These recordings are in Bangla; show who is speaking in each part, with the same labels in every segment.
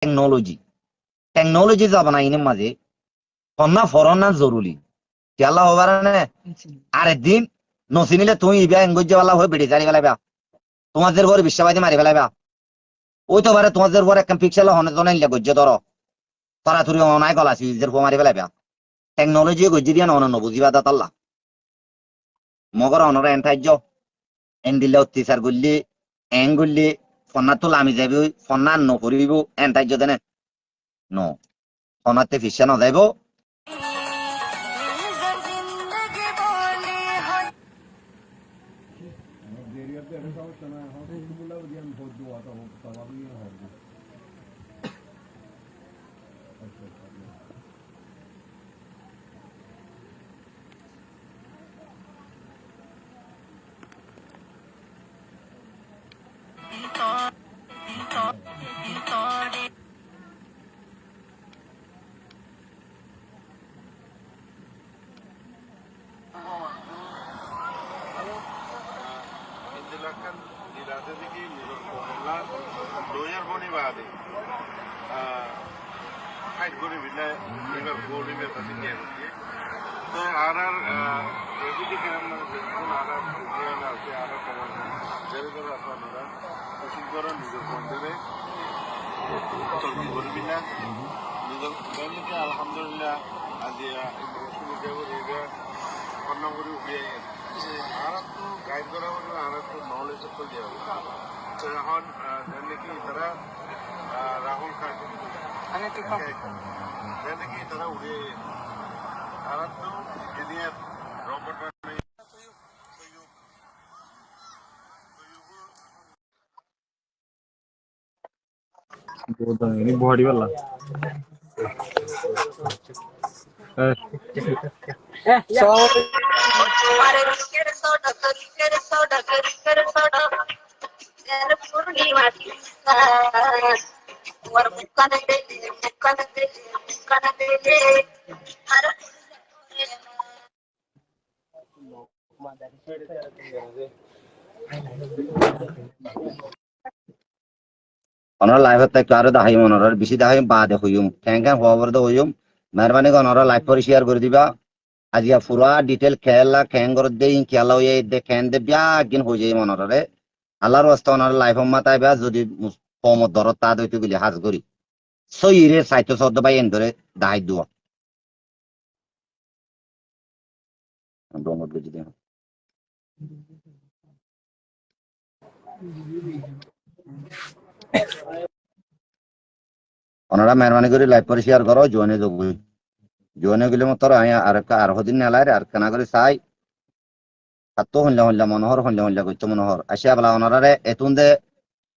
Speaker 1: টেকনোলজি যাব না ইনের মাঝে কন্যা ফরনা জরুরি তেলা হবার না আরেকদিন নচিনিলে তুমি ইবা এঙ্গজ্য বালা হয়ে বেড়ে জারি ফেলাইবা তোমাদের ঘরে বিশ্বাবাদী মারি ফেলাইবা ওই তো বারে তোমাদের ঘরে একটা পিক্সেল হনে তো নাইলে গজ্য ধরো তাড়াতাড়ি অনায় গলাছি ইজের মারি ফেলাইবা টেকনোলজি গজ্য দিয়া নন বুঝিবা দাতাল্লা মগর অনরা এন্টাইজ এন দিলে অত্যাচার করলি এং করলি ফন্না তো লামি যাবি ফন্না নকরিব এন্টাইজ দেনে ন ফনাতে ফিসা ন যাইব
Speaker 2: Silakan dilatih menurut formular lawyer boni bade fight kore bile ebar goli be pasi niye to arar এদিকে কেমন দেখুন আরার জিয়ানা আছে আরার কেমন জেলে আপনারা কোশিশ করেন নিজের বন্ধুরে চলতি করবি না নিজের বন্ধুকে আলহামদুলিল্লাহ আজিয়া শুরু দেবো রেগা কন্যা করে উঠিয়ে আরার তো গাইড করা হবে আরার তো নলেজ তো দেওয়া তো এখন জানলে কি তারা রাহুল খান জানলে কি তারা উড়ে আরার তো engineer robot
Speaker 3: ini buah di bala. Sorry.
Speaker 1: অনরা লাইভ হতে একটু আরো দেখাইম অনরা বেশি দেখাইম বাদে হইম ক্যাং খবর দে হইম মেহরবানি করে অনরা লাইভ করে শেয়ার করে দিবা আজিয়া পুরা ডিটেল খেলা ক্যাং করে দে ইন খেলা হয়ে দে ক্যান দে বিয়া গিন হয়ে যাই অনরারে আল্লাহর ওয়াস্তে অনরা লাইভ মাতাই বা যদি কমত দরত তা দইতে গলি হাজ করি সইরে সাইতো সদ্দ বাই এন ধরে দাহাই দুয়া ডোমত বুঝি দে ওনারা মেহরবানি করে লাইভ করে শেয়ার করো জোনে যোগ জোনে গেলে মতো আর হদিন নেলাই আর কেনা করে চাই তো হইলা মনোহর হইলা করতো মনোহর আসিয়া বলা ওনারে এতুন দে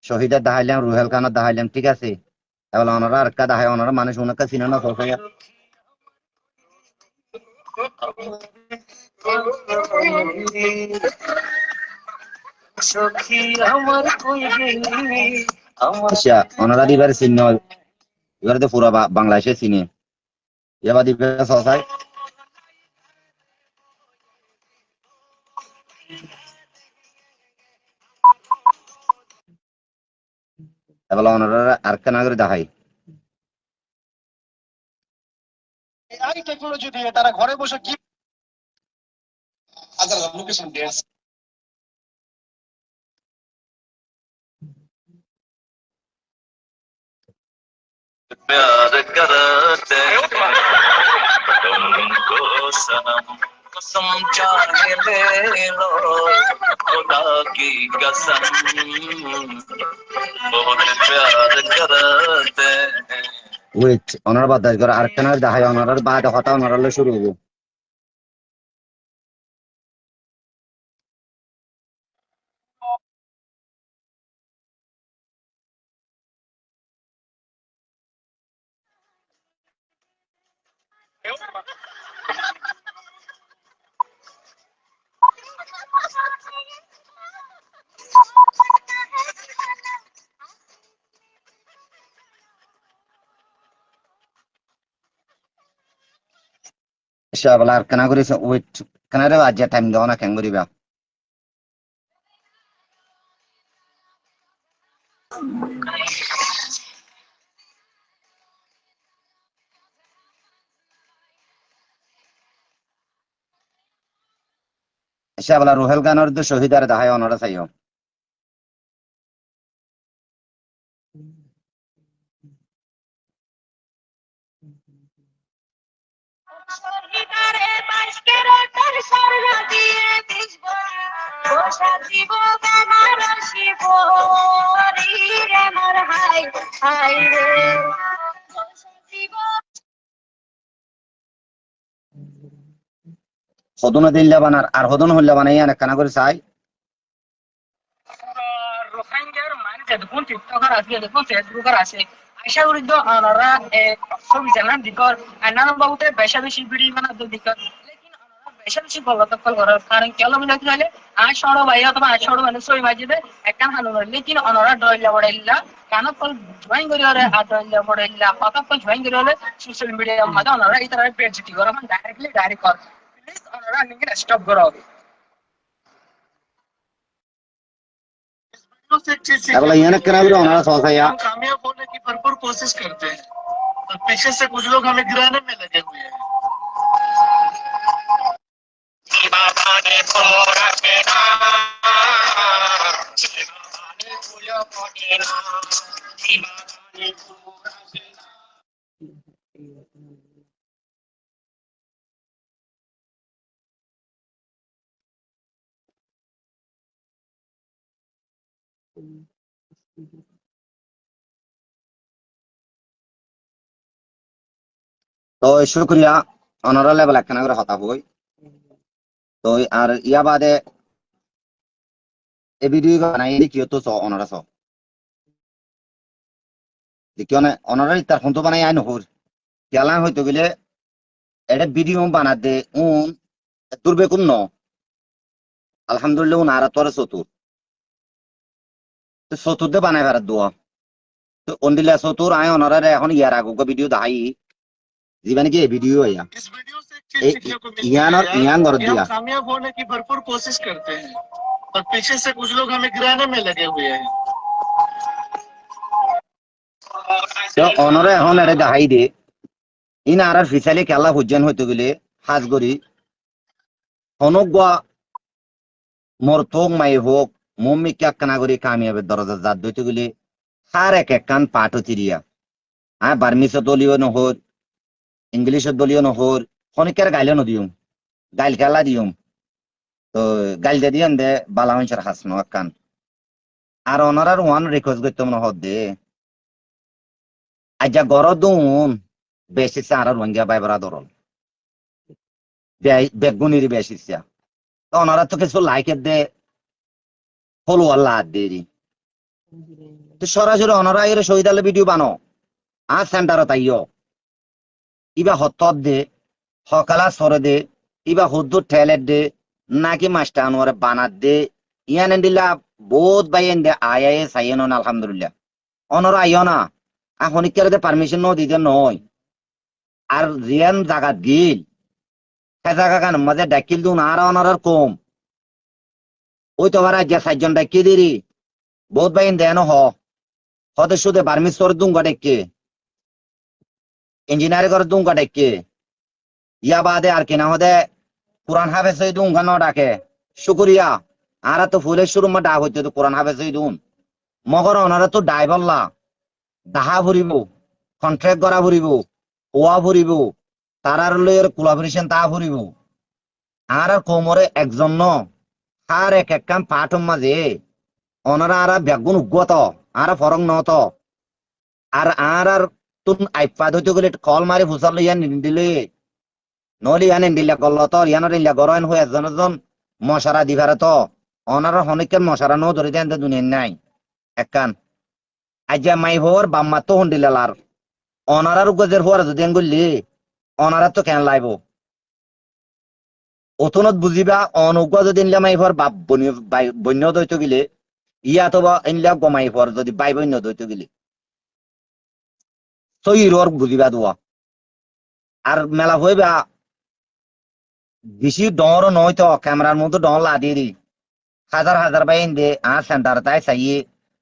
Speaker 1: শহীদের দাহাইলাম রুহেল খানের দাহাইলাম ঠিক আছে এবার ওনারা আর কা দাহাই ওনারা মানুষ ওনাকে চিনে না সরকার আচ্ছা ওনারা দিবার চিহ্ন এবার তো পুরা বাংলাদেশে চিনে এবার দিবে সসাই এবার ওনারা আর কেনা করে দেখাই
Speaker 4: এআই টেকনোলজি দিয়ে তারা ঘরে বসে কি আচ্ছা লোকেশন দিয়ে
Speaker 5: प्यार करते तुमको सनम कसम चाहे ले लो खुदा की कसम बहुत प्यार करते
Speaker 1: ওয়েট ওনারা বাদ করে আর কেনা দেখাই ওনারা বাদ কথা ওনারা শুরু হবো বলা আর কেনা করে ওয়েট কেনা রে আজ টাইম দাও না কেন করিবা সে বলা রুহেল গানের তো শহীদার দাহায় অনরা চাইও হদন দিল্লা বানার আর হদন হল্লা বানাই অনেক কানা করে চাই
Speaker 6: রোহিঙ্গার মানে দেখুন টিকটকার আছে দেখুন ফেসবুকার আছে আশা করি তো ওনারা ছবি জানান দিকর নানা বাবুতে বেশা বেশি ভিডিও বানাতে দিকর লেকিন ওনারা বেশা বেশি গলত করার কারণ কেন মিলে হলে আজ সড়ো ভাই অথবা আজ সড়ো মানে ছবি বাজিবে একখান হানুন লেকিন ওনারা ডইলা বড়াইলা কানো কল জয়েন করি হলে আর ডইলা বড়াইলা কথা কল জয়েন করি হলে সোশ্যাল মিডিয়ার মধ্যে ওনারা এই তারা পেজ জিটি করে মানে ডাইরেক্ট কর প্লিজ ওনারা নিকে স্টপ করো
Speaker 4: से एक चीज सीखने
Speaker 1: এগুলো
Speaker 4: को
Speaker 1: ইয়ানে কেনা বিরো ওনারা সসাইয়া
Speaker 4: हम कामयाब होने की भरपूर कोशिश करते हैं और पीछे से कुछ लोग हमें गिराने में लगे हुए हैं
Speaker 1: তো শুক্রিয়া ওনারা লেভেল একখানা করে হতা হই তো আর ইয়া বাদে এই ভিডিও বানাই দেখিও তো ওনারা সব দেখিও না ওনারা তার ফোন তো বানাই আই নহর কেলা হইতো গেলে এটা ভিডিও বানা দে দুর্বে কোন আলহামদুলিল্লাহ উনারা তোর চতুর তো চতুর্দে বানাই ফেরার দোয়া তো অন্দিলা চতুর আয় ওনারা এখন ইয়ার আগে ভিডিও দাহাই জীবনে কি ভিডিও আয়া
Speaker 4: इस वीडियो से एक चीज सीखने को मिलती
Speaker 1: ইয়ান
Speaker 4: है
Speaker 1: ইয়ান
Speaker 4: यार
Speaker 1: कर
Speaker 4: कि
Speaker 1: दिया
Speaker 4: हम कामयाब होने की भरपूर कोशिश करते हैं और पीछे से कुछ लोग हमें गिराने में लगे हुए हैं
Speaker 1: তো অনরে এখন এটা দেখাই দে ইন আর ফিসালে খেলা হুজ্জান হইতে গেলে হাজ করি হনগুয়া মরতোক মাই হোক মম্মি কানা করি কামিয়াবের দরজা জাত দইতে গেলে হার এক কান পাঠও চিরিয়া বার্মিস দলীয় নহর ইংলিশের দলীয় নহর খনিকের গাইলে নদিউম গাইল খেলা দিউম তো গাইল দে দিয়ান দে বালা মানুষের হাস কান আর অনারার ওয়ান রিকোয়েস্ট করতাম নহর দে আজ গর দুন বেশি আর রোহিঙ্গা বাইবরা দরল বেগুনির বেশি তো ওনারা তো কিছু লাইকের দে ফলো আল্লাহ দেরি তো সরাসরি ওনারা এর শহীদ আলে ভিডিও বানো আর সেন্টারত আইও ইবা হতত দে সকালা সরে দে ইবা হুদ্দুর ঠেলের দে নাকি মাস্টার আনোয়ারে বানাত দে ইয়ান দিলা বহুত বাইন দে আয় সাইন আলহামদুলিল্লাহ অনরা আইও না এখন ইকারে পারমিশন ন দিতে নয় আর রিয়ান জায়গা গিল সে জায়গা কান মাঝে ডাকিল দুন আর অনারার কম ওই তো আর আজ্ঞা সাতজন ডাকি দিরি বহুত বাইন দেন হতে শুধু পারমিশন দুঙ্গা ডেকে ইঞ্জিনিয়ারিং করে দুঙ্গা ডেকে ইয়া বাদে আর কিনা হদে কোরআন হাফেজ হই দুঙ্গা ন ডাকে শুক্রিয়া আর তো ফুলের শুরু মা ডাক হইতে তো কোরআন হাফেজ হই দুন মগর ওনারা তো ডাইবল্লা দাহা ভরিব কন্ট্রাক্ট করা ভরিব ওয়া ভরিব তারার লয়ের কোলাবোরেশন তা ভরিব আর কোমরে একজন ন আর এক কাম পাঠম মাঝে ওনারা আর বেগুন উগ্গত আর ফরং নত আর আর তুন আইপাদ হইতে গেলে কল মারি ফুসাল ইয়ান নিদিলে নলি ইয়ান দিলে গলত ইয়ান দিলে গরন হয়ে একজন মশারা দিভারে তো ওনারা হনিকের মশারা ন ধরে দেন দুনিয়া নাই একখান আজ্ঞা মাই হওয়ার বাম্মা তো হন্ডিলার অনারার গজের হওয়ার যদি গলি অনারা তো কেন লাইব অতনত বুঝিবা অনুজ্ঞ যদি ইনলা মাই হওয়ার বাপ বন্য দইতে গেলে ইয়া তো ইনলা গমাই হওয়ার যদি বাই বন্য দইতে গেলে সইর বুঝিবা দোয়া আর মেলা হইবা বেশি ডর নয় তো ক্যামেরার মধ্যে ডর লাদি হাজার হাজার বাইন দে আর সেন্টার তাই চাইয়ে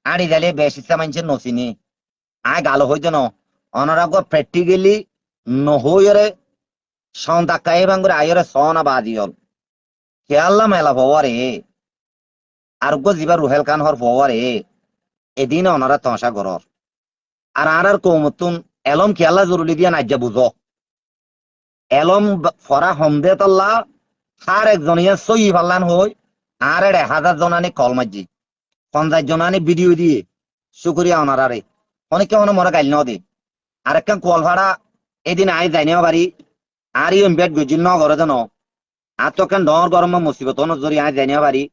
Speaker 1: আড়ি দিলে বেশি মানুষের নচিনি আয় গালো হইতো ন অনারাগ প্র্যাকটিক্যালি নহইরে সন্তাকাই ভাঙরে আইরে সনা বাজি হল খেয়াল্লা মেলা ফওয়ারে আর গো জিবা রুহেল খান হর ফওয়ারে এদিন ওনারা তমসা গরর আর কৌমতুন এলম খেয়াল্লা জরুরি দিয়া নাজ্জা বুঝো এলম ফরা হমদে তাল্লা হার একজনিয়া সই ফাল্লান হই আর 1000 জনানি কল মাজি 50 জনানি ভিডিও দিয়ে শুকরিয়া ওনারারে অনেকে মনে মরা গাইল নদে আর একটা কল ভাড়া এদিন আই যাইনিও বাড়ি আর ইউন বেড গজিল ন ঘরে জানো আর তো কেন ডর গরম মুসিবত নজরি আই যাইনিও বাড়ি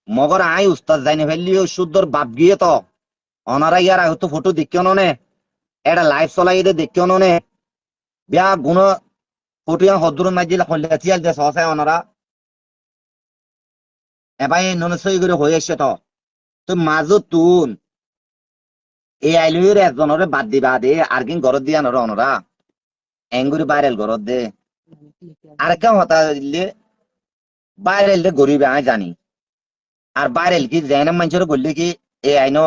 Speaker 1: মগর আই উস্তাদ যাইনি ফেললিও শুদ্ধর বাপ গিয়ে তো অনারা ইয়ার হয়তো ফটো দেখিও নে এটা লাইভ চলাই দে দেখিও নে বিয়া গুণ ফটো হদ্দুর মাইজিল হল্লাচিয়াল দে সসায় অনারা এবাই ননে সই করে হয়ে এসে তো মাজো তুন এই আইলুর একজনের বাদ দিবা দে আর কিন ঘরত দিয়া নর অনরা এঙ্গুরি বাইরেল ঘরত দে আর কেউ হতা দিলে বাইরেল দে গরিবে আই জানি আর বাইরেল কি জেনে মানুষের বললে কি এই আইন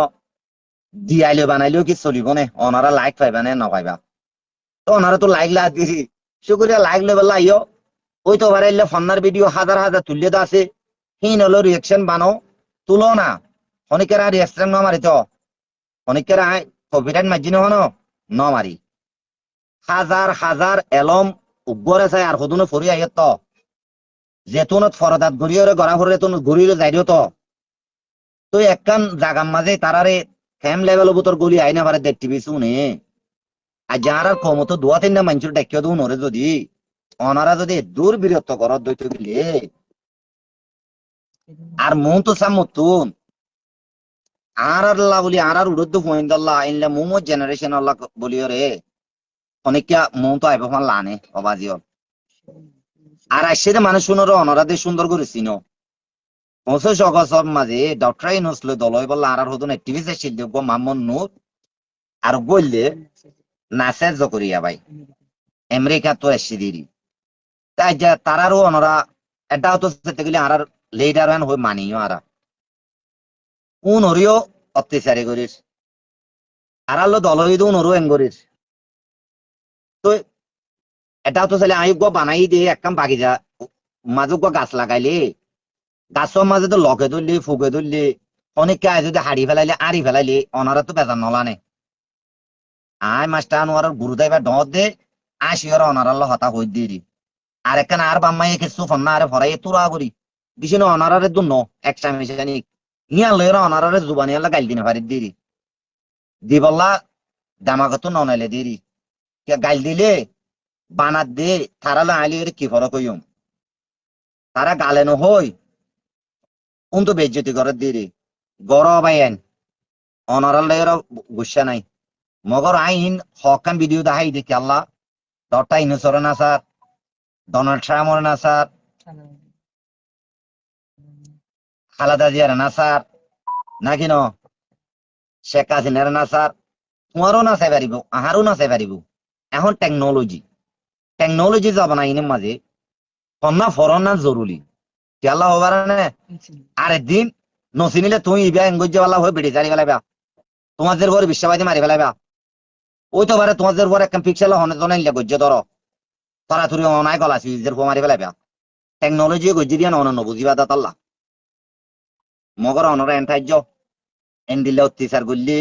Speaker 1: দিয়াইলে বানাইলেও কি চলিব নে অনারা লাইক পাইবা নে নপাইবা তো ওনারা তো লাইক লা দিছি শুক্রিয়া লাইক লেবেল আইও ওই তো বারাইলে ফন্নার ভিডিও হাজার হাজার তুললে তো আছে হিন হলো রিয়েকশন বানো তুলো না অনেকের আর রিয়েকশন ন মারি তো অনেকের আয় কপিরাইট মার্জিন হনো ন মারি হাজার হাজার এলম উগ্গরে চাই আর সদুনে ফরি আইয়ত তো যেতুনত ফরদাত ঘুরিয়ে গড়া ফরে তুন ঘুরিয়ে যাইও তো একখান জাগার মাঝে তারারে ফ্যাম লেভেল বুতর গলি আইনা পারে দেখ টিভি শুনে আর যারা কমতো 2-3টা মানুষের ডাকিয়ে দেবো নরে যদি ওনারা যদি দূর বিরক্ত করার দইতে গেলে আর মন তো সামতুন আর আল্লাহ বলি আর উড়দ্দ পয়েন্ট আল্লাহ ইনলা মোমো জেনারেশন আল্লাহ বলিও রে অনেকটা মন তো আইব লানে অবাজিও আর আসছে মানুষ শুনোর অনারাদে সুন্দর করে চিনো পৌঁছে জগৎসব মাঝে ডক্টর ইনুসলে দলই বললা আর হদুন টিভি ছিল গো মামুন নূর আর বললে নাসের জকরিয়া ভাই আমেরিকা তো এসে দিরি তাই যা তারারও অনরা এটা তো সেতে গেলে আর লিডার হন হই মানিও আর কোন হরিও অত্যাচারী করিস আর আলো দলই দু নরু এঙ্গরিস তো এটা তো ছেলে আয়ুগ বানাই দিয়ে একদম বাগিচা মাজুক গাছ লাগাইলে গাছের মাঝে তো লকে ধরলি ফুকে ধরলি অনেককে আয় যদি হাড়ি ফেলাইলে আড়ি ফেলাইলে অনারা তো বেজার নলানে আয় মাস্টার আনোয়ার গুরু দেবা ডর দে আসিওর অনারাল হতা হই দিরি আর একখান আর বাম্মাই কিছু ফন্না আরে ভরাই তোরা করি বিশেষ অনারারে দুন একটা মিশানি ইয়া লয়ের অনারারে জুবানি আল্লাহ গাইল দিনে পারি দিরি দিবল্লা দামাগত ননাইলে দিরি গাইল দিলে বানাত দে তারালে আইলে কি ফরক হইম তারা গালেনো হই উন্তু বেজ্জতি করে দিরি গড় বাইন অনারাল গুসা নাই মগর আইন হকান ভিডিও দেখাই দেখি আল্লাহ ডক্টর ইনুসরে না স্যার ডোনাল্ড ট্রাম্পর না স্যার খালেদা জিয়ার না স্যার নাকি ন শেখ হাসিনার না স্যার তোমারও না চাই পারিব আহারও না চাই পারিব এখন টেকনোলজি যাব না ইনের মাঝে সন্না ফরন না জরুরি আল্লাহ হবার নে আর একদিন নচিনিলে তুমি ইবা এঙ্গজ্জাওয়ালা হয়ে বেড়ে চারি ফেলাইবা তোমাদের ঘরে বিশ্বাবাদী মারি ফেলাইবা ওই তো বারে তোমাদের ঘর একটা পিক্সেল হনে তো নাইলে গজ্জ ধরো তরাতুরি অনাই গলা সুইজের ফো মারি ফেলাইবা টেকনোলজি গজ্জি দিয়া নন বুঝিবা দাত আল্লাহ মগর অনরা এন্টাইজ এন দিলে অত্যাচার করলি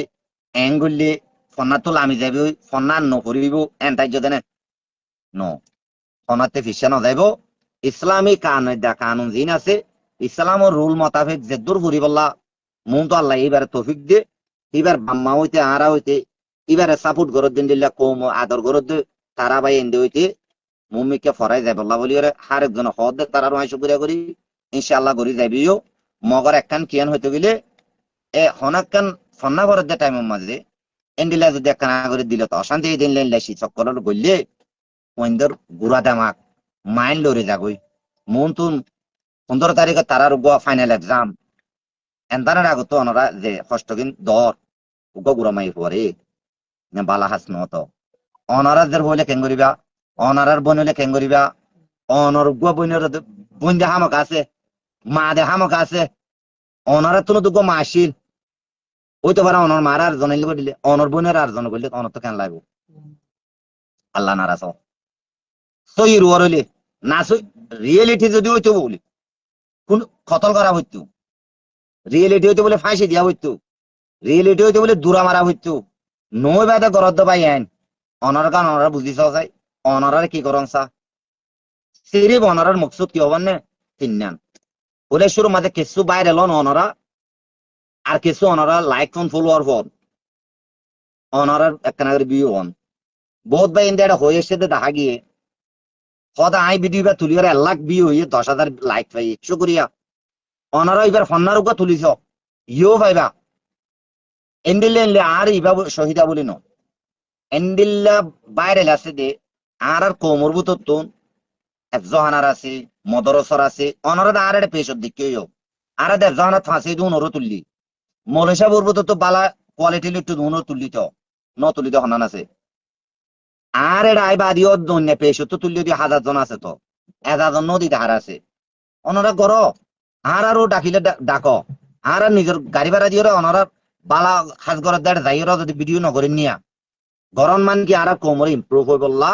Speaker 1: এং করলি ফন্না তো লামি যাবি ফন্না নকরিব এন্টাইজ দেনে ন ফন্নাতে ফিসা নযাইব ইসলামী কানুন জিন আছে ইসলামের রুল মোতাবেক যে দূর ফুরি বললা মন তো আল্লাহ এইবার তৌফিক দে এবার বাম্মা হইতে আরা হইতে এবারে সাপোর্ট গরত দিন দিল্লা কম আদর গরত তারা ভাই এন্ডে হইতে মুমিকে ফরাই যায় বল্লা বলি ওরে হার একজন হদ দে তারা রহাই শুকরিয়া করি ইনশাআল্লাহ করি যাইবিও মগর একখান কিয়ান হইতে গেলে এ হনাক্কান ফন্না ভরত দে টাইমের মাঝে এন্ডিলা যদি একখান করে দিল তো অশান্তি দিন লেন লাইছি চক্কর গললে ওইন্দর গুড়া দামাক মাইন্ড লড়ে যাগই মন তুন 15 তারিখে তারার ফাইনাল এক্সাম এন্তানের আগত ওনারা যে হস্তকিন দর উগ গুড়ামাই পরে বালা হাস নত অনারাদের বলে কেন করিবা অনারার বোন হলে কেন করিবা অনর বোনের বোন দে হামক আছে মা দে হামক আছে অনারা তো দুগো মা আসিল ওই তো পারা অনর মার আর জনাইল দিলে অনর বোনের আর জন করলে অনর তো কেন লাগবো আল্লাহ নারাজ সই রুয়ার হইলে না সই রিয়েলিটি যদি হইতো বলি কোন কতল করা হইতো, রিয়েলিটি হইতে বলে ফাঁসি দিয়া হইতো, রিয়েলিটি হইতে বলে দূরা মারা হইতো। নই বাদে গরদ্দ পাই আইন অনার গান অনারা বুঝিছ যাই অনারার কি করন চা সিরিপ অনারার মকসুদ কি হবার নে তিনান বলে শুরু মাঝে কিছু বাইরে লন অনারা আর কিছু অনারা লাইক ফোন ফলোয়ার ফোন অনারার একখানা করে বিয়ে হন বহুত ভাই ইন্ডিয়া এটা হয়ে এসে দেখা গিয়ে সদা আই ভিডিও বা তুলি আর 1 লাখ বিয়ে হইয়ে 10,000 লাইক পাই শুক্রিয়া অনারা এবার ফন্নার উপর তুলিছ ইও ভাইবা এন্ডিলে এনলে আর ইবা শহীদা বলি ন এন্ডিল্লা বাইরে আছে দে আর কোমর বুতন একজহানার আছে মদরসর আছে অনারা আর একটা পেশর দিকেও আর একজহানার ফাঁসি দিন ওরও তুললি মলেশা বলবো তো বালা কোয়ালিটি একটু দুনো তুললি তো ন তুলি তো হনান আছে আর এটা আই বাদিও দন্য পেশর তো তুললি দিয়ে 1000 জন আছে তো 1000 জন নদী ধার আছে অনারা গর আর আরো ডাকিলে ডাক আর নিজের গাড়ি ভাড়া দিয়ে অনারা বালা খাস ঘরের দাঁড় যাই যদি ভিডিও নকরেন নিয়া গরম মান কি আর কোমর ইম্প্রুভ হয়ে বললা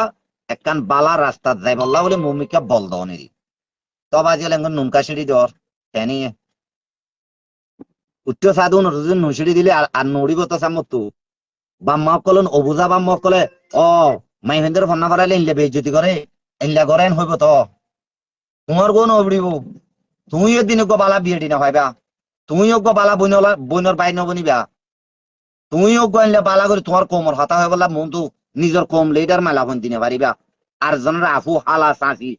Speaker 1: একখান বালা রাস্তা যাই বললা বলে মমিকা বল দনেরই তবে আজ নুনকা সিঁড়ি দর তেনি উচ্চ সাধু নুসিড়ি দিলে আর নড়িব তো সামতো বাম্মা কলেন অবুজা বাম্মা কলে ও মাই হেন্দের ফন্না করাইলে ইনলে বেজ্জতি করে ইনলা করেন হইব তো তোমার বোন অবড়িব তুমিও দিন বালা বিয়ে দিনা হইবা তুমিও বালা বইনর বাই নবনিবা তুমিও গইলে বালা করে তোমার কোমর হতা হয়ে বললা মন তো নিজের কম লিডার মেলা ফোন দিনে পারিবা আর জনের আফু হালা চাষি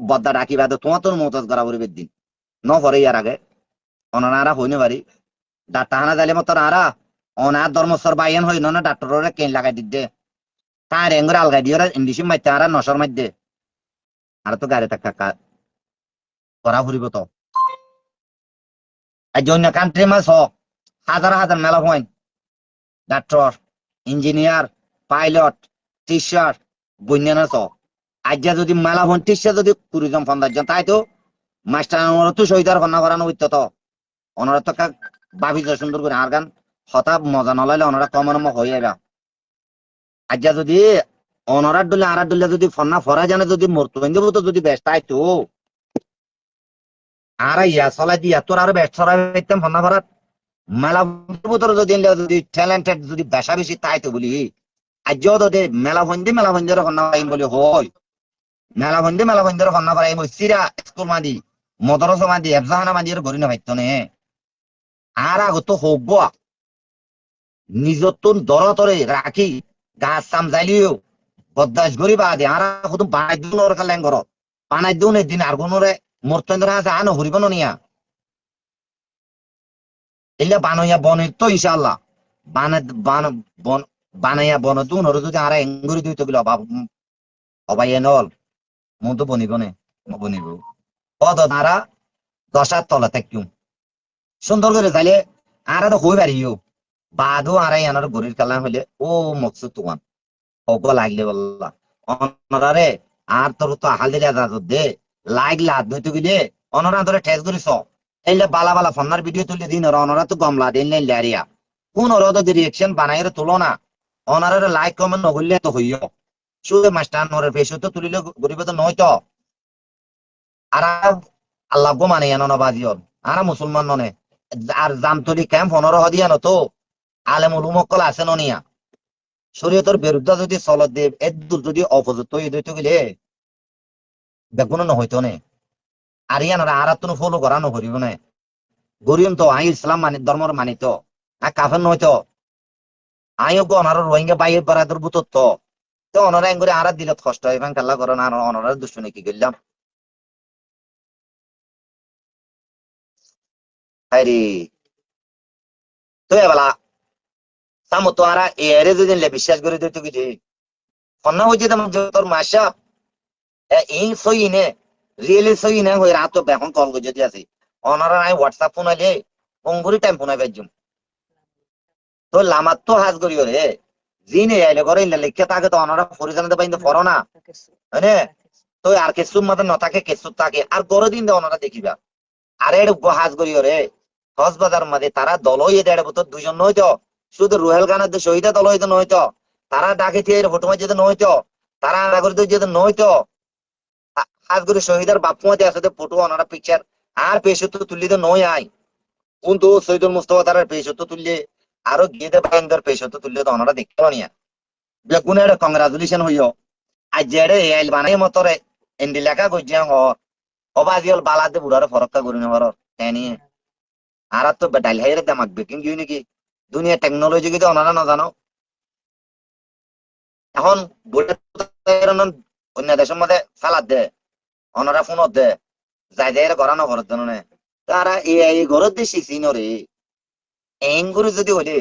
Speaker 1: বদ্দা ডাকিবা তো তোমার তোর মতজ করা পরিবের দিন ন পরে ইয়ার আগে অনারা হইনে পারি ডাক্তার হানা যাইলে মতো আরা অনার ধর্মস্বর বাইন হই না ডাক্তার কেন লাগাই দিতে তার এঙ্গরে আলগাই দিয়ে ইংলিশ মাইতে আর নশর মাইতে আর তো গাড়ি টাকা করা ফুরিব তো জন্য কান্ট্রি মাছ হাজার হাজার মেলা point doctor engineer pilot teacher বন্যান আজ্ঞা যদি মেলা ফোন টিচার যদি 20 জন 15 জন তাই তো মাস্টার তো শহীদার ফন্না করানো হইতো তো ওনারা তো ভাবি সুন্দর করে আর গান হতা মজা নলাইলে ওনারা কমন হয়ে যাবে আজ্ঞা যদি অনরার ডলে আর ডলে যদি ফন্না ফরা জানে যদি মরতো তো যদি ব্যস্ত আইতো আর ইয়া চলাই দিয়া তোর আরো ব্যস্ত রাখতাম ফন্না ফরার মেলা ভিতরে যদি ট্যালেন্টেড যদি বেশা বেশি তাইতো বলি আজ যদি মেলা ভঞ্জের ফন্না পাইম বলি হয় মেলা ভঞ্জের ফন্না পাইম সিরা স্কুল মাদি মদরস মাদি এফজাহানা মাদির গড়ি না পাইতো নে আর আগত হব নিজর তো দরতরে রাখি গাছ চাম যাইলিও বদাস গড়ি বা দে আর শুধু বানাই দিন ওর কালেন ঘর বানাই দিন এদিন আর কোনরে মর্তন্দ্র আছে আনো হরিব নিয়া এগুলা বানাইয়া বনের তো ইনশাআল্লাহ বানাইয়া বন তুন ওর যদি আর এঙ্গুরি দিত বলে অবাই নল মন তো বনিব নে বনিব পদ তারা 10 তলা থাকুম সুন্দর করে যাইলে আর তো হই পারিও বাদও আর আনার গরির কালাম হইলে ও মকসুদ তোমার অগ লাগলে বললা অনরারে আর তোর তো হাল দিলে দে লাগলে হাত ধুইতে গেলে অনরা ধরে ঠেস করিস এইলে বালা বালা ফন্নার ভিডিও তুলে দিন অনরা তো গমলা দিন লারিয়া কোন ওরা তো রিয়েকশন বানাইরে তুলো না অনারের লাইক কমেন্ট নহইলে তো হইও শুধু মাস্টার নরের পেশো তো তুলিলে গরিব তো নয় তো আর আল্লাহ গো মানে নবাজিয়র আর মুসলমান ননে আর জামতলি ক্যাম্প 15 হদিয়া নতো আলেম উলুমকল আছে ননিয়া শরীয়তের বিরুদ্ধে যদি চলত দেব এদুর যদি অপযুক্ত হইতে গেলে বেগুন নহইতো নে আর ইয়ানরা আর তো ফলো করা নহরিব না গরিম তো আই ইসলাম মানে ধর্মর মানিত আর কাফের নয়তো আইও গো অনার রোহিঙ্গা বাইর বারাদর বুতত তো অনারা এঙ্গরে আর দিলে কষ্ট হয় এবং কাল্লা করেন আর অনারা দুশ্মনী কি করলাম হাইরে তো এবেলা সামো তো আর এরে যদি বিশ্বাস করে দিতে কি ফন্না হইছে তোর মাসা এই সই নে রিয়েলি সই না হয়ে রাত তো এখন কল করে যদি আছে অনারা নাই হোয়াটসঅ্যাপ ফোন আইলে অঙ্গুরি টাইম ফোন আইবে তো লামাত তো হাজ করিও রে জিনে আইলে করে লিখে থাকে তো অনারা পরিচালনা পাইতে পড়ো না হ্যাঁ তো আর কিছু মতো নথাকে কিছু থাকে আর গরো দিন ওনারা দেখিবা আর এর হাজ করিও রে কক্সবাজার মধ্যে তারা দল হয়ে দেড় বছর 2 জন নয়তো শুধু রুহেল গানের যে শহীদা দল হইতো নয়তো তারা ডাকে থিয়ে ফটো মাঝে নয়তো তারা আলাদা করে যেতে নয়তো হাজ করে শহীদের বাপু মাঝে আসলে ফটো ওনারা পিকচার আর পেশত তুললি তো নয় আই কিন্তু সৈদুল মুস্তফা তার পেশত তুললে আরো গিয়ে দে বাইন্দর পেশত তুললে তো ওনারা দেখতে পানিয়া বেগুনে কংগ্রাচুলেশন হইও আজ জেডে এল বানাই মতরে এন্ডি লেখা গজ্জিয়া হ অবাজিয়ল বালাতে বুড়ারে ফরক্কা করি না হরর এনি আর তো ডাইল হাইরে দামাক বেকিং কি নাকি দুনিয়া টেকনোলজি কি তো ওনারা না জানো এখন অন্য দেশের মধ্যে সালাদ দে ওনারা ফোনত দে যাই যাই গড়ানো ঘরের জন্য তারা এই ঘরের দিয়ে শিখছি নরে এঙ্গুরি যদি হইলে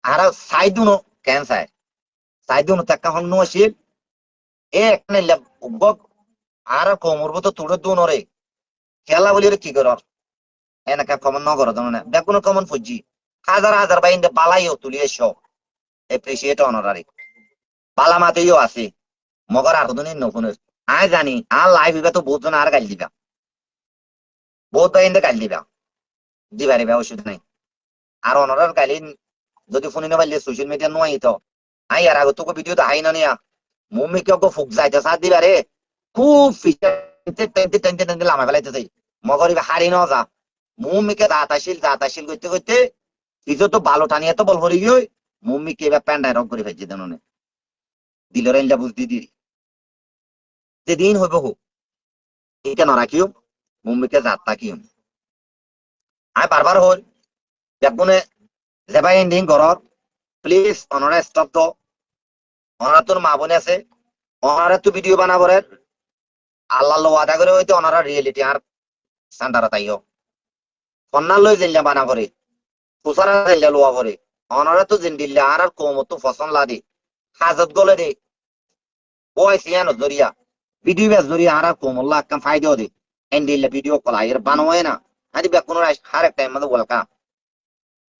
Speaker 1: আর সাইদুনো কেন সাইদুনো টাকা হন নশিল এ একনে আর কোমরব তো তুড়ে দু নরে খেলা বলি কি কর এনেকা কমন ন ঘরের জন্য বেগুনো কমন ফুজি হাজার হাজার বাইন্দে পালাইও তুলিয়ে সব এপ্রিসিয়েট অনারারি পালা মাতেও আছে মগর আর দুদিন নফুনের আয় জানি আর লাইফ হইবা তো বহুত জন আর গাল দিবা বহুত বাইন্দে গাল দিবারে অসুবিধা নাই আর অনারার গালি যদি ফোনে না পারলে সোশ্যাল মিডিয়া নয় তো আই আর আগে তোকে ভিডিও তো হাই না নিয়া মুম্মি কেউ ফুক যাইতে সাথ দিবারে খুব ফিচার টেনতে টেনতে টেনতে লামা ফেলাইতে চাই মগরিবে হারি ন যা মুম্মিকে দাতাশীল করতে করতে কিছু তো ভালো টানিয়ে তো বল হরি গিয়ে মুম্মিকে এবার প্যান্ডাই রং করে ফেলছে দেন দিলরে ইল্লা বুঝদি দি যেদিন হইব হোক এটা না রাখিও মুম্মিকে জাত তাকিও আয় বারবার হল দেখুনে যেবাই এন্ডিং ঘরর প্লিজ অনারা স্টপ তো অনারা তোর মা বোনে আছে অনারা তো ভিডিও বানাবরে আল্লাহ ওয়াদা করে হইতে অনারা রিয়েলিটি আর সেন্টার তাইও কন্যা লই জিল্লা বানা করে ফুসারা জিল্লা লোয়া করে অনারা তো জিন্দিল্লা আর কমত তো ফসন লাদি হাজত গলে দে ওই সিয়ানো জরিয়া ভিডিও বেস জরিয়া আর কমল্লা কাম ফায়দা দে এন্ডিল্লা ভিডিও কলা এর বানোয় না আদি বেকুন হার এক টাইম মধ্যে ওয়েলকাম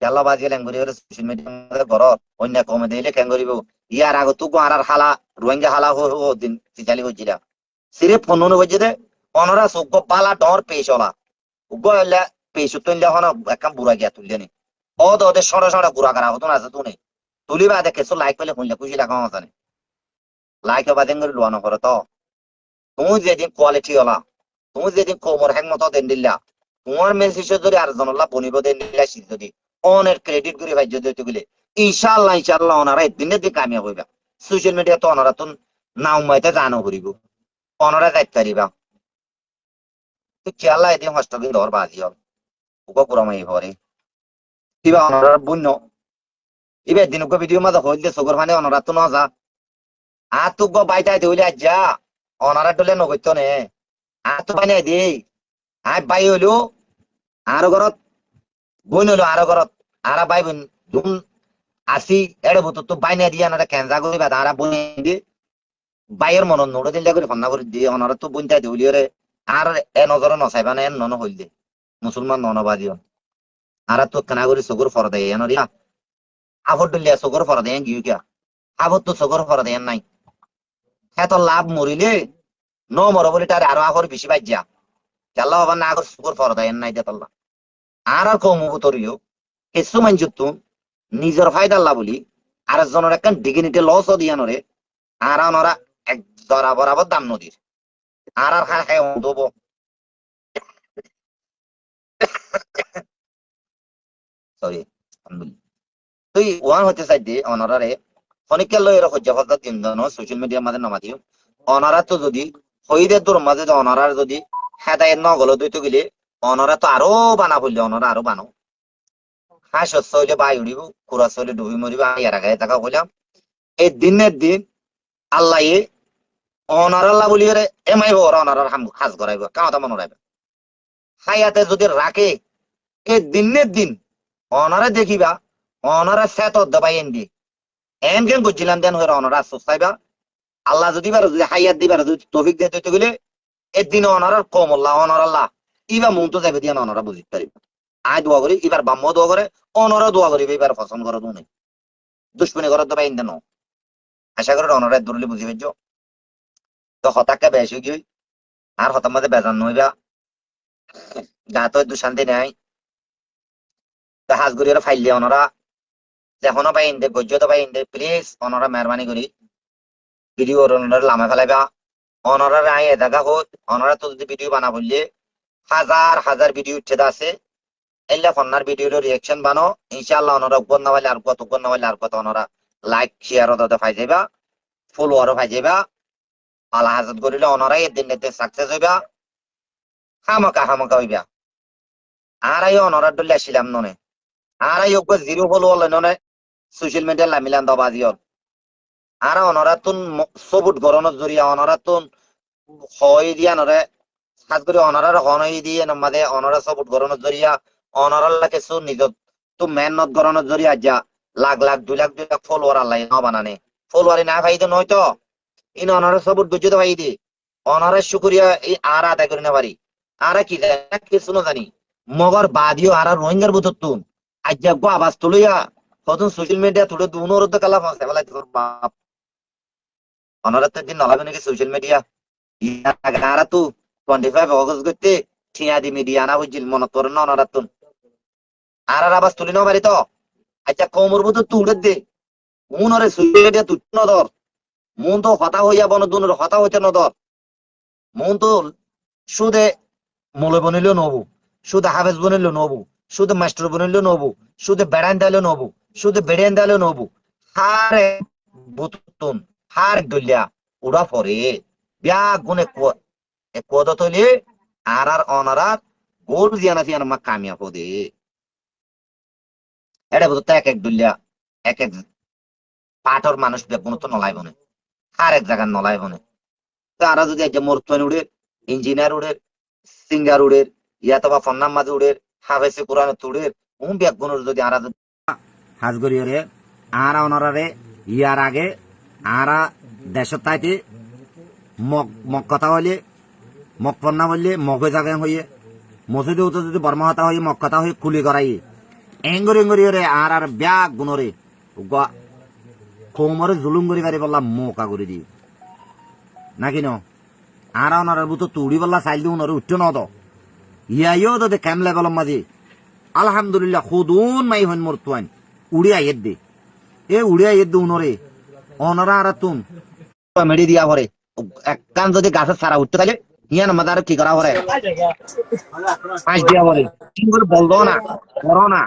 Speaker 1: খেলা বাজিয়ে ল্যাঙ্গুরি সোশ্যাল মিডিয়া ঘর অন্য কমে দিলে কেন করিব ইয়ার আগে তুকো আর হালা রোহিঙ্গা হালা দিন চিচালি হচ্ছিল সিরে ফোন হচ্ছে দে অনরা চোখ পালা ডর পেশ হলা উগ্র হইলে পেশ তুললে হন একদম বুড়া গিয়া তুললে নি ও তো ওদের সরা সরা গুড়া করা হতো না তুই তুলিবা দেখে লাইক পেলে শুনলে খুশি লাগা আছে লাইক বাদেন করে লোয়ানো করে তো তুমি যেদিন কোয়ালিটি হলা তুমি যেদিন কোমর হ্যাং মতো দেন দিল্লা তোমার মেসেজ যদি আর জনলা বনিব দেন দিল্লা শীত যদি অনের ক্রেডিট করে ভাই যদি গেলে ইনশাল্লাহ ওনারা একদিনের দিন কামিয়াব হইবা সোশ্যাল মিডিয়া তো ওনারা তো নাও মাইতে জানো করিব ওনারা যাইতে পারিবা তো খেয়াল এদিন হস্ত কিন্তু ধর বাজি হল উপ পুরামাই ভরে কিবা অনারার বন্য এবার দিন ভিডিও মাঝে হইলে চকুর মানে অনারা তো নজা আর তো বাইটাই হইলে আজ যা অনারা ডলে নগত্য নে আর তো বানাই দেই আর বাই হইলো আরো ঘরত বোন হইলো আরো ঘরত আর বাই বোন ধুম আসি এড়ে বতো তো বাইনা দিয়া না ক্যান্সা করিবা তারা বোন দিয়ে বাইয়ের মন নোড়ে দিলে করে ফন্না করে দিয়ে অনারা তো বোনটাই দিলি রে আর এ নজরে নচাইবা না এন নন হইলে মুসলমান ননবাদী আর তো কেনা করে চকুর ফর দেয় এন রিয়া আফর ডলিয়া চকুর ফর দেয় গিয়ে কিয়া আফর তো চকুর ফর দেয় নাই এত লাভ মরিলে ন মর বলি তার আরো আফর বেশি বাজ্যা চাল্লা হবার না আগর চকুর ফর দেয় নাই দেতাল্লা আর কম তরিও কিছু মানজুত নিজের ফায়দাল্লা বলি আর জনের একটা ডিগনিটি লস দিয়া নরে আর ওনারা এক ধরা বরাবর দাম নদীর আর আর খায় খায় দেব সরি তুই ওয়ান হতে চাই দে অনারারে খনিকের লয়ের হজ্জাফাজা তিন জন সোশ্যাল মিডিয়ার মাঝে নামা দিও অনারা তো যদি হইদের তোর মাঝে অনারার যদি হেদায়ের ন গলো দুইতো গেলে অনারা তো আরো বানা বললে অনারা আরো বানো হ্যাঁ শস্য হইলে বাই উড়িব কুড়াশ হইলে ডুবি মরিব ইয়ার আগে টাকা কইলাম এই দিনের দিন আল্লাহ অনারাল্লাহ বলি এমাইব ওরা অনারার হাজ করাইব কামাতা মনে রাখবে হায়াতে যদি রাখে এই দিনের দিন অনারা দেখিবা অনারা সেত দবাই এনডি এন কেন করছিলাম দেন হয়ে অনারা চাইবা আল্লাহ যদি বার যদি হাইয়াত দিবার যদি তৌফিক দিয়ে তৈতে গেলে এর দিন অনারার কমল্লাহ অনারাল্লাহ ইবা মন তো যাবে দিয়ে অনারা বুঝতে পারিব আয় দোয়া করি এবার বাম্ম দোয়া করে অনরা দোয়া করিবে এবার পছন্দ করে দু নেই দুশ্মনী করার দবাই এন দেন আশা করি অনারা ধরলে বুঝি পাইছ তো হতাকে বেশি গিয়ে আর হতার মাঝে বেজান নইবা গা তো দুশান্তি নাই হাজ করি ফাইলে অনরা এখনো পাই ইন্দে গজ্য তো পাই ইন্দে প্লিজ অনরা মেহরবানি করি ভিডিও অনরা লামা ফেলাইবা অনরা আই এদাগা হোক অনরা তো যদি ভিডিও বানা বললে হাজার হাজার ভিডিও উঠে আছে এল্লা ফন্নার ভিডিওর রিয়াকশন বানো ইনশাআল্লাহ অনরা উপর না হইলে আর কত অনরা লাইক শেয়ার দাদা পাই যাইবা ফলোয়ারও পাই যাইবা আল্লাহ হাজত করিলে অনরা এদিন এতে সাকসেস হইবা হামাকা হইবা আর আই অনরা ডলে আসিলাম ননে আর আই ওকে জিরো ফলোয়ার ননে সোশ্যাল মিডিয়া লামিলান দবাজিয়ল আর অনরা তুন সবুট গরনের জরিয়া অনরা তুন হয় দিয়া নরে খাস করে অনরার হনই দিয়ে নমাদে অনরা সবুট গরনের জরিয়া অনরার লাগে সু নিজ তু মেহনত গরনের জরিয়া যা লাখ লাখ 2 লাখ ফলোয়ার আল্লাহ ন বানানে ফলোয়ারি না ভাই তো নয়তো ইন অনরা সবুট বুঝতে তো ভাই দি অনরের শুকরিয়া এই আর আদায় করে না পারি আর কি কিছু না জানি মগর বাদিও আর রোহিঙ্গার বুতর তুন আজ গো আবাজ তুলিয়া কতন সোশ্যাল মিডিয়া তুলে দুনোর তো কালা ফাঁসে ফেলাই তোর বাপ অনরা তো দিন নলাবে নাকি সোশ্যাল মিডিয়া ইয়ারা তু 25 অগস্ট করতে ঠিয়া দি মিডিয়া না বুঝিল মনে তোর না অনরা তুন আর আবাজ তুলি না পারি তো আচ্ছা কোমর বুতর তুলে দে মুনরে সোশ্যাল মিডিয়া তুই নদর মন তো হতা হইয়া বন দুনোর হতা হইতে নদর মন তো সুদে মলে বনিলেও নবু শুধু হাফেজ বনিলেও নবু শুধু মাস্টার বনিলেও নবু শুধু বেড়ান দিলেও নবু শুধু বেড়ান দিলেও নবু হারে বুতুন হার দলিয়া উড়া পরে বিয়া গুনে কদ তলি আর অনারার গোল জিয়ানা জিয়ানা মা কামিয়া পদে এটা বুঝতে এক দলিয়া এক পাঠর মানুষ বেগুন তো নলাই বনে আর এক জায়গায় নলাই বনে তারা যদি একটা মোরতন উড়ে ইঞ্জিনিয়ার উড়ে সিঙ্গার উড়ের ইয়াতো বা ফন্নাম মাঝে উড়ের হাফেসে কোরআন তুড়ের বেগুনের যদি আরা হাজগরিয়রে আরা অনারারে ইয়ার আগে আরা দেশের তাইতে মগ কথা হইলে মগ ফন্না বললে মগে জাগে হইয়ে মসজিদে উঠে যদি বর্মা হতা হয়ে মগ কথা হয়ে কুলি করাই এঙ্গরিয়রে আর ব্যাগ গুণরে কোমরে জুলুম করি পারি বললাম মোকা করে দি নাকি ন আর ওনার বুতো তুড়ি বললা চাইল দি উনারে উঠতে নদ ইয়াইও তো কেম লেভেল মাঝে আলহামদুলিল্লাহ খুদুন মাই হন মোর তুয়ান উড়িয়া ইয়েদ দে এ উড়িয়া ইয়েদ দে উনরে অনরা আর তুন মেডি দিয়া ভরে এক কান যদি গাছের সারা উঠতে থাকে ইয়ান মাদার কি করা ভরে পাঁচ দিয়া ভরে কি করে বললো না করো না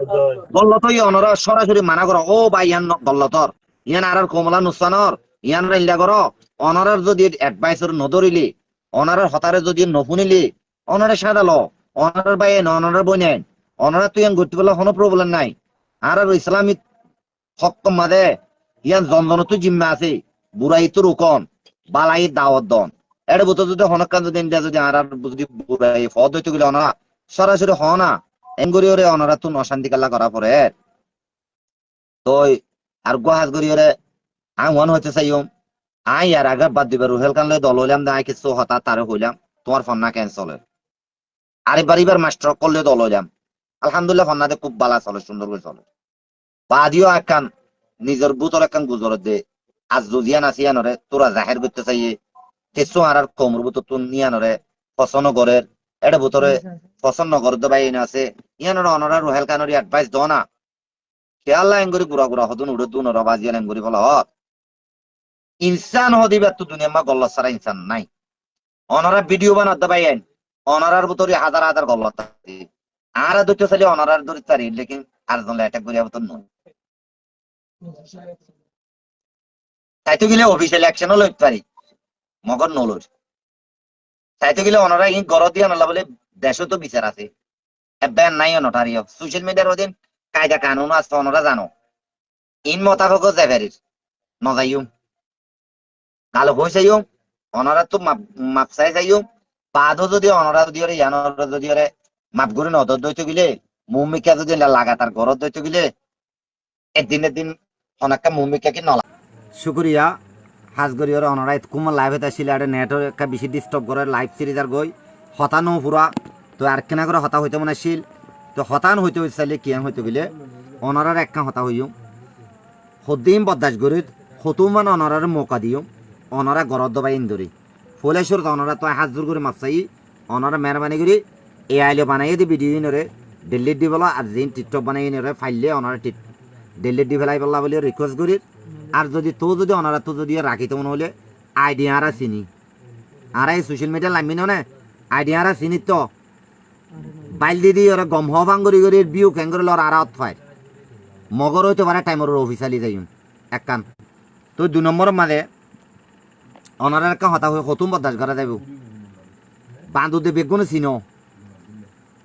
Speaker 1: বললো তো অনরা সরাসরি মানা করো ও ভাই ইয়ান বললো তোর ইয়ান আর কমলা নুসানর ইয়ান রাইলা করো অনারার যদি অ্যাডভাইসর নধরিলি অনারার হতারে যদি নফুনিলি অনারে সাদালো অনারার ভাই অনারার বই নেন অনারা তুই ঘুরতে বললে কোনো প্রবলেম নাই আর ইসলামিক হক্কম মাদে ইয়ান জনজন তো জিম্মা আছে বুড়াই তো রুকন বালাই দাওয়াত দন এটা বুতো যদি হনকান যদি ইন্ডিয়া যদি আর যদি বুড়াই ফদ হইতে গেলে অনারা সরাসরি হ না এঙ্গরিওরে অনারা তো অশান্তি কাল্লা করা পরে তো আর গোহাজ গরিওরে আই মন হইতে চাইম আই আর আগে বাদ দিবে রুহেল কান লই দল হইলাম আই কিছু হতা তারে হইলাম তোমার ফন্না ক্যান্সেল আরেকবার মাস্টার করলে দল হইলাম আলহামদুলিল্লাহ ফন্নাতে খুব ভালো চলে সুন্দর করে চলে বাদিও একখান নিজের বুতর একখান গুজর দে আজ জুজিয়ান আসিয়ানরে তোরা জাহের করতে চাইয়ে কিছু আর কমর বুতর তুন নিয়ানরে পছন্দ করের এটা বুতরে পছন্দ করে তো ভাই আছে ইয়ানরে অনরা রুহেল কানরি অ্যাডভাইস দ না খেয়াল এঙ্গরি গুড়া গুড়া হতুন উড়ে তুন রবাজিয়ান এঙ্গরি বলা হত ইনসান হদিবার তো দুনিয়া মা গল্লা সারা ইনসান নাই অনারা ভিডিও বানাতে পাইয়েন অনারার ভিতরে হাজার হাজার গল্লা আর দুটো চাইলে অনারার ধরে চারি লেকিন আর জন অ্যাটাক করিয়া মতন নয় তাইতো গেলে অফিসিয়াল অ্যাকশনও লইতে পারি মগর নলর তাইতো গেলে অনারা ইন গড় দিয়া নালা বলে দেশও তো বিচার আছে ব্যান নাই অনটারিও সোশ্যাল মিডিয়ার অধীন কায়দা কানুন আছে অনারা জানো ইন মোতাবেক যাইবারির নজাইম কালো হয়ে যাইম অনারা তো মাপ চাই যাইম বাদও যদি অনারা যদি ইয়ানরা যদি মাপ করে নদর দইতে গেলে মুমিকা যদি লাগাতার ঘরত দইতে গেলে একদিনের দিন অনেকটা মুমিকা কি নলা শুক্রিয়া হাজগরিয়র অনারা কুমার লাইভ হতে আসলে আর নেটর একটা বেশি ডিস্টার্ব করে লাইভ সিরিজ আর গই হতানো পুরা তো আর কেনা করে হতা হইতে মনে আসিল তো হতান হইতে চাইলে কিয়ান হইতে গেলে অনারার একটা হতা হইম সদিম বদাস গরিত হতু মানে অনারার মৌকা দিও অনারা গরদ দবাই ইন্দরি ফলেশ্বর অনারা তো হাত জোর করে মাপসাই অনারা মেহরবানি করি এ আইলে বানাই দি ভিডিও নরে দিল্লির দি বলা আর যেন টিকটক বানাই নরে ফাইলে অনারা দিল্লির দি ফেলাই বলা বলে রিকোয়েস্ট করি আর যদি তো যদি অনারা তো যদি রাখিতে মনে হলে আইডিয়া আর চিনি আর এই সোশ্যাল মিডিয়া লামি নে আইডিয়া আর চিনি তো বাইল দি ওরা গম হবাং করি করি বিউ কেন করে লর আরাত ফাই মগর হইতে পারে টাইমর অফিসালি যাই এক কান তো 2 নম্বর মাঝে অনারের একটা হতা হয়ে হতুম বদাস করা যাইব বান্দুতে বেগুন চিনো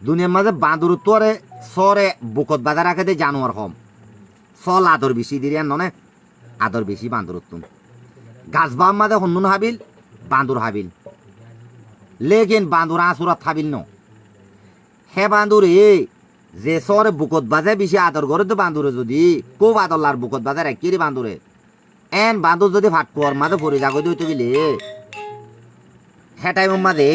Speaker 1: দুনিয়ার মাঝে বান্দুর তোরে সরে বুকত বাজার রাখে দে জানোয়ার কম চল আদর বেশি দিলে ননে আদর বেশি বান্দুর তুমি গাছ বাম মাঝে হন্নুন হাবিল বান্দুর হাবিল লেকিন বান্দুর আসুরাত হাবিল ন হে বান্দুর যে সরে বুকত বাজে বেশি আদর করে তো বান্দুরে যদি খুব আদর লার বুকত বাজার একেরই বান্দুরে এন বান্দুর যদি ভাত কুয়ার মাঝে পড়ে যাগো দিতে গেলে হে টাইম মাঝে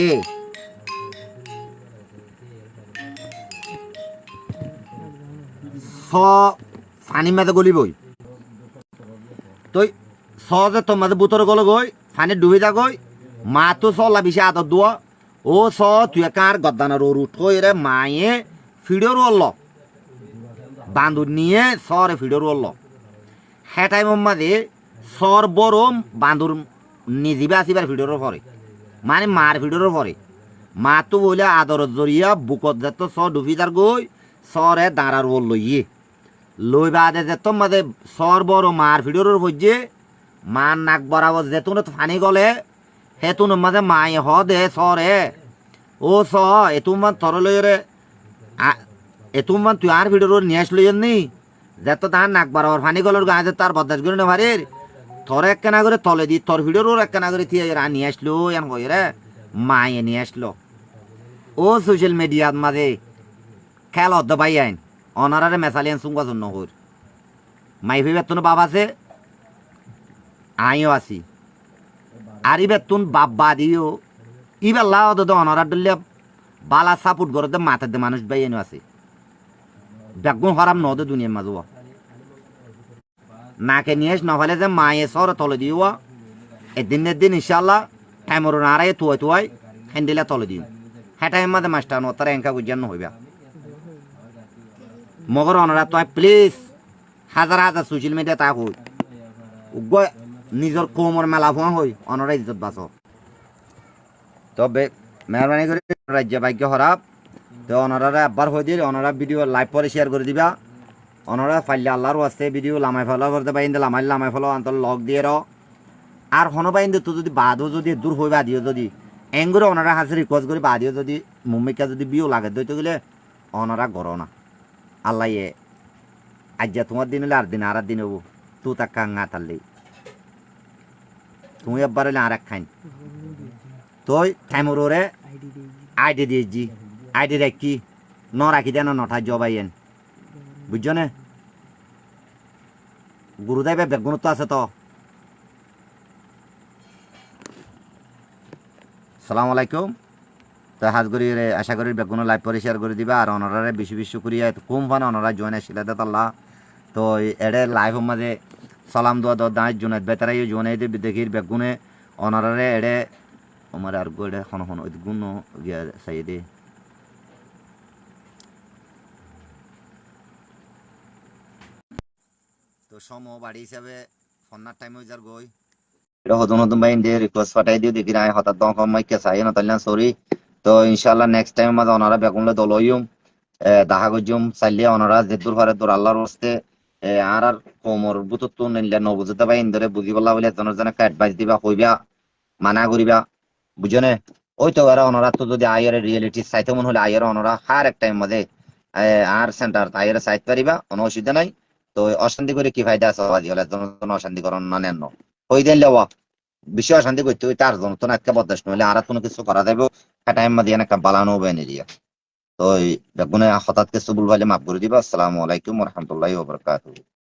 Speaker 1: ফানি মাঝে গলি বই তুই সহজে তোর মাঝে বুতর গল গই ফানি ডুবে যা গই মা তো সলা বেশি আদর দোয়া ও স তুই কার গদ্দানার ওর উঠো রে মায়ে ফিডো রোল বান্দুর নিয়ে সরে ফিডো রোল হে টাইম মাঝে সর বড় বান্দুর নিজিবে আসিবার ফিডোর পরে মানে মার ফিডোর পরে মা তো বলে আদর জরিয়া বুকত যেত স ডুবি যার গই সরে দাঁড়ার ওর লইয়ে লই বাদে যেত মাঝে সর বড় মার ফিডোর ভজে মার নাক বরাবর যেতুন ফানি গলে হেতুন মাঝে মায়ে হ দে সরে ও স এতুমান তর লই রে এতুমান তুই আর ফিডোর নিয়ে আসলো নি যেত তাহার নাক বরাবর ফানি গলর গায়ে তার বদাস করে নেভারের তোর একখানা করে তলে দি তোর ভিডিওর একখানা করে থিয়ে নিয়ে আসলো এন কই রে মায়ে নিয়ে আসলো ও সোশ্যাল মিডিয়ার মাঝে খেল অর্ধ পাই আইন অনারারে মেসালিয়ান সুঙ্গা জন্য হর মাই ভাই বেতন বাপ আছে আইও আছি আর ই বেতন বাপ বা দিও ই বেলা অত অনারার ডলে বালা সাপোর্ট করতে মাথার দে মানুষ বাই এনে আছে বেগুন হরাম নদে দুনিয়ার মাঝে নাকে নিয়ে নফালে যে মায়ে সর তলে দিও এদিনের দিন ইনশাল্লাহ টাইমর নাড়াই তুয়াই তুয়াই হ্যান্ডেলে তলে দিন হ্যাঁ টাইম মাঝে মাস্টার তারা এঙ্কা বুঝিয়ান হইবা মগর অনারা তো প্লিজ হাজার হাজার সোশ্যাল মিডিয়া তা হই নিজের কোমর মেলা ভুয়া হই অনারা ইজ্জত বাঁচ তবে মেহরবানি করে রাজ্য ভাগ্য খারাপ তো অনারা একবার হয়ে দিয়ে অনারা ভিডিও লাইভ পরে শেয়ার করে দিবা অনারা ফাইলে আল্লাহর আসতে ভিডিও লামাই ফেলা করতে পাইন লামাই ফেলো অন্তর লগ দিয়ে র আর হন পাইন তো যদি বাদও যদি দূর হয়ে বাদিও যদি এঙ্গুরে অনারা হাসে রিকোয়েস্ট করে বাদিও যদি মুম্মিকা যদি বিও লাগে দইতে গেলে অনারা গর না আল্লাহ আজ তোমার দিন হলে আর দিন আর দিন হবো তু তা কাঙ্গা তারলেই তুমি একবার হলে আর এক খাইন তুই টাইমর ওরে আইডি দিয়েছি আইডি রাখি ন রাখি দেন নটা জবাইয়েন বুঝছো না গুরুদেব বেগুনত্ব আছে তো সালাম আলাইকুম তো হাজ করি আশা করি বেগুন লাইভ পরে শেয়ার করে দিবা আর অনারে বেশি বেশি করিয়া কম ফান অনারা জয়েন আসলে আল্লাহ তো এডে লাইভ মাঝে সালাম দোয়া দাঁড় জোনাত বেতারাই জোনাই দিয়ে দেখি বেগুনে অনারে এডে আমার আর গো এডে খন খন গুণ গিয়া চাই দে তো সম বাড়ি হিসাবে ফোনার টাইম হয়ে যার গই এটা নতুন নতুন বাইন দিয়ে রিকোয়েস্ট পাঠাই দিও দেখি না হঠাৎ দম কম মাইকে চাই না তাইলে সরি তো ইনশাআল্লাহ নেক্সট টাইম মাঝে ওনারা বেগুনলে দলইম দেখা গজুম চাইলে ওনারা যে দূর পারে দূর আল্লাহর হস্তে আর আর কোমর বুতত্ব নিলে নবুঝতে বাইন ধরে বুঝি বলা বলে এজনের জন্য অ্যাডভাইস দিবা কইবা মানা করিবা বুঝনে ওই তো এরা ওনারা তো যদি আয়ের রিয়েলিটি চাইতে মন হলে আয়ের ওনারা হার এক টাইম মাঝে আর সেন্টার আয়ের চাইতে পারিবা কোনো অসুবিধা নাই তো অশান্তি করে কি ফায়দা আছে বাদি হলে অশান্তি করণ না নেন ওই দিন লেওয়া বেশি অশান্তি করতে ওই তার জন্য তো না একটা বদাস নইলে আর কোনো কিছু করা যাবে টাইম মাঝে একটা বালানো হবে এরিয়া তো বেগুনে হঠাৎ কিছু ভুল ভাইলে মাফ করে দিবা। আসসালামু আলাইকুম ওয়া রাহমাতুল্লাহি ওয়া বারাকাতুহু।